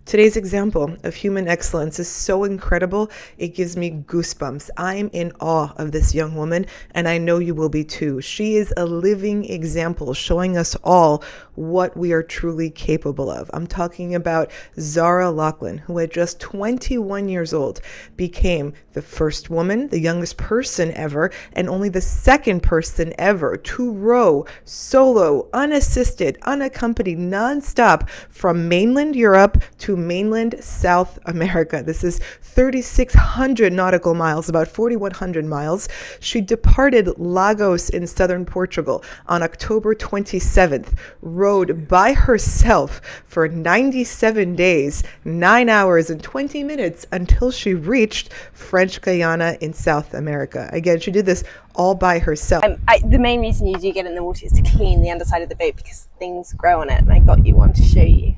Today's example of human excellence is so incredible, it gives me goosebumps. I'm in awe of this young woman, and I know you will be too. She is a living example showing us all what we are truly capable of. I'm talking about Zara Lachlan, who at just 21 years old became the first woman, the youngest person ever, and only the second person ever to row solo, unassisted, unaccompanied, nonstop from mainland Europe to mainland South America. This is 3,600 nautical miles, about 4,100 miles. She departed Lagos in southern Portugal on October 27th, rowed by herself for 97 days, 9 hours and 20 minutes until she reached French Guiana in South America. Again, she did this all by herself. The main reason you do get in the water is to clean the underside of the boat because things grow on it, and I got you one to show you.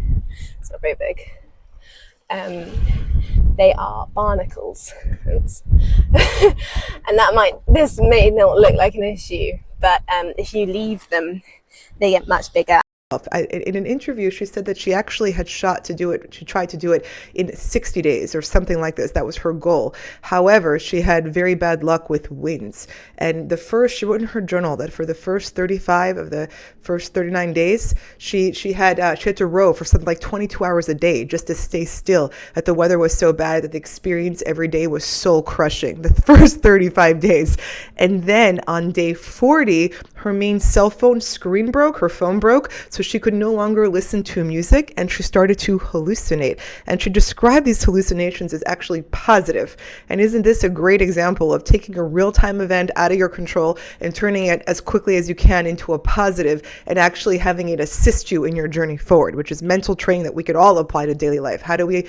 It's not very big. They are barnacles. Oops. And this may not look like an issue, but if you leave them, they get much bigger. In an interview, she said that she actually had tried to do it in 60 days or something like this. That was her goal. However, she had very bad luck with winds. And she wrote in her journal that for the first 35 of the first 39 days, she had to row for something like 22 hours a day just to stay still. That the weather was so bad that the experience every day was soul crushing. The first 35 days. And then on day 40, her main cell phone screen broke, her phone broke. So she could no longer listen to music and she started to hallucinate. And she described these hallucinations as actually positive. And isn't this a great example of taking a real-time event out of your control and turning it as quickly as you can into a positive and actually having it assist you in your journey forward, which is mental training that we could all apply to daily life. How do we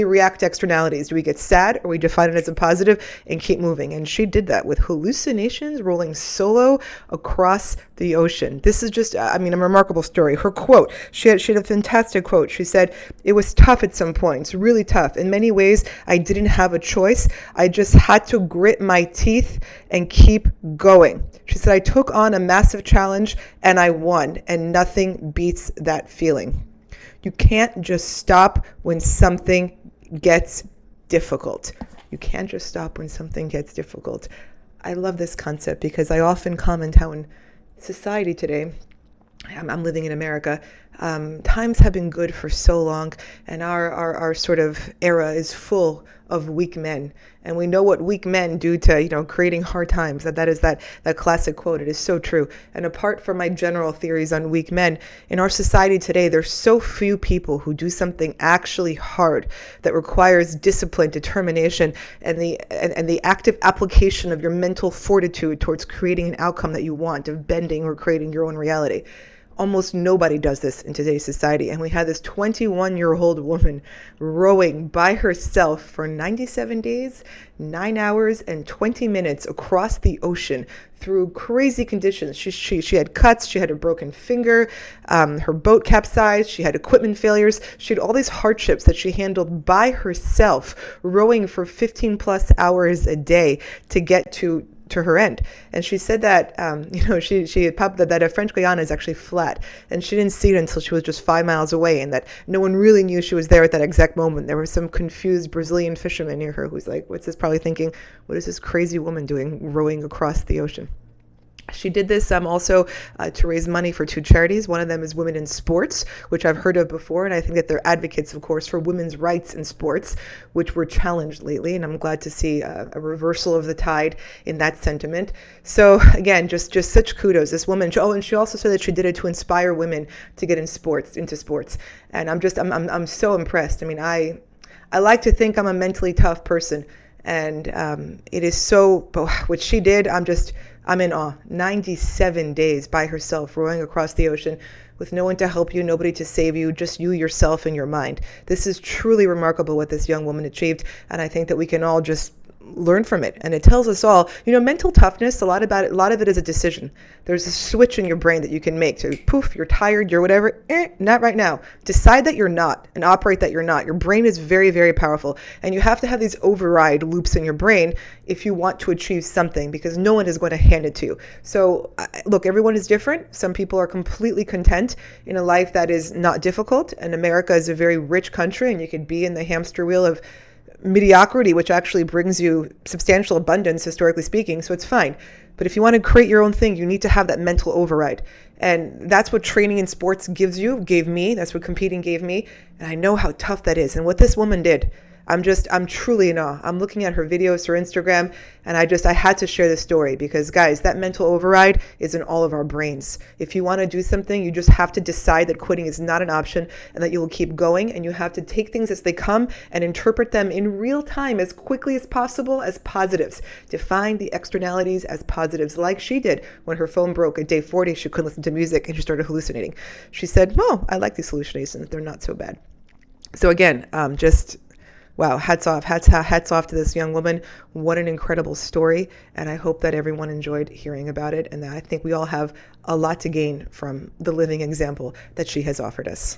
react to externalities? Do we get sad or we define it as a positive and keep moving? And she did that with hallucinations, rolling solo across the ocean. This is just, a remarkable story. Her quote, she had a fantastic quote. She said, "It was tough at some points, really tough. In many ways, I didn't have a choice. I just had to grit my teeth and keep going." She said, "I took on a massive challenge and I won, and nothing beats that feeling." You can't just stop when something gets difficult. You can't just stop when something gets difficult. I love this concept because I often comment how in society today, I'm living in America, times have been good for so long, and our sort of era is full of weak men. And we know what weak men do to, creating hard times. That is that classic quote. It is so true. And apart from my general theories on weak men, in our society today, there's so few people who do something actually hard that requires discipline, determination, and the active application of your mental fortitude towards creating an outcome that you want, of bending or creating your own reality. Almost nobody does this in today's society. And we had this 21-year-old woman rowing by herself for 97 days, 9 hours and 20 minutes across the ocean through crazy conditions. She had cuts, she had a broken finger, her boat capsized, she had equipment failures. She had all these hardships that she handled by herself, rowing for 15 plus hours a day to get to her end. And she said that, she had popped that French Guiana is actually flat, and she didn't see it until she was just 5 miles away, and that no one really knew she was there at that exact moment. There was some confused Brazilian fisherman near her who's like, what's this? Probably thinking, what is this crazy woman doing rowing across the ocean? She did this also to raise money for two charities. One of them is Women in Sports, which I've heard of before, and I think that they're advocates, of course, for women's rights in sports, which were challenged lately, and I'm glad to see a reversal of the tide in that sentiment. So again, just such kudos. This woman, and she also said that she did it to inspire women to get into sports, and I'm so impressed. I like to think I'm a mentally tough person, and it is so, but what she did, I'm in awe. 97 days by herself, rowing across the ocean with no one to help you, nobody to save you, just you, yourself, and your mind. This is truly remarkable what this young woman achieved, and I think that we can all just learn from it. And it tells us all, mental toughness, a lot of it is a decision. There's a switch in your brain that you can make to poof, you're tired, you're whatever, not right now. Decide that you're not and operate that you're not. Your brain is very, very powerful. And you have to have these override loops in your brain if you want to achieve something, because no one is going to hand it to you. So look, everyone is different. Some people are completely content in a life that is not difficult. And America is a very rich country, and you could be in the hamster wheel of mediocrity, which actually brings you substantial abundance, historically speaking, so it's fine. But if you want to create your own thing, you need to have that mental override. And that's what training in sports gave me. That's what competing gave me. And I know how tough that is. And what this woman did, I'm truly in awe. I'm looking at her videos, her Instagram, and I had to share this story because, guys, that mental override is in all of our brains. If you want to do something, you just have to decide that quitting is not an option and that you will keep going, and you have to take things as they come and interpret them in real time as quickly as possible as positives. Define the externalities as positives, like she did when her phone broke at day 40. She couldn't listen to music and she started hallucinating. She said, "Oh, I like these hallucinations. They're not so bad." So again, wow, hats off to this young woman. What an incredible story. And I hope that everyone enjoyed hearing about it. And I think we all have a lot to gain from the living example that she has offered us.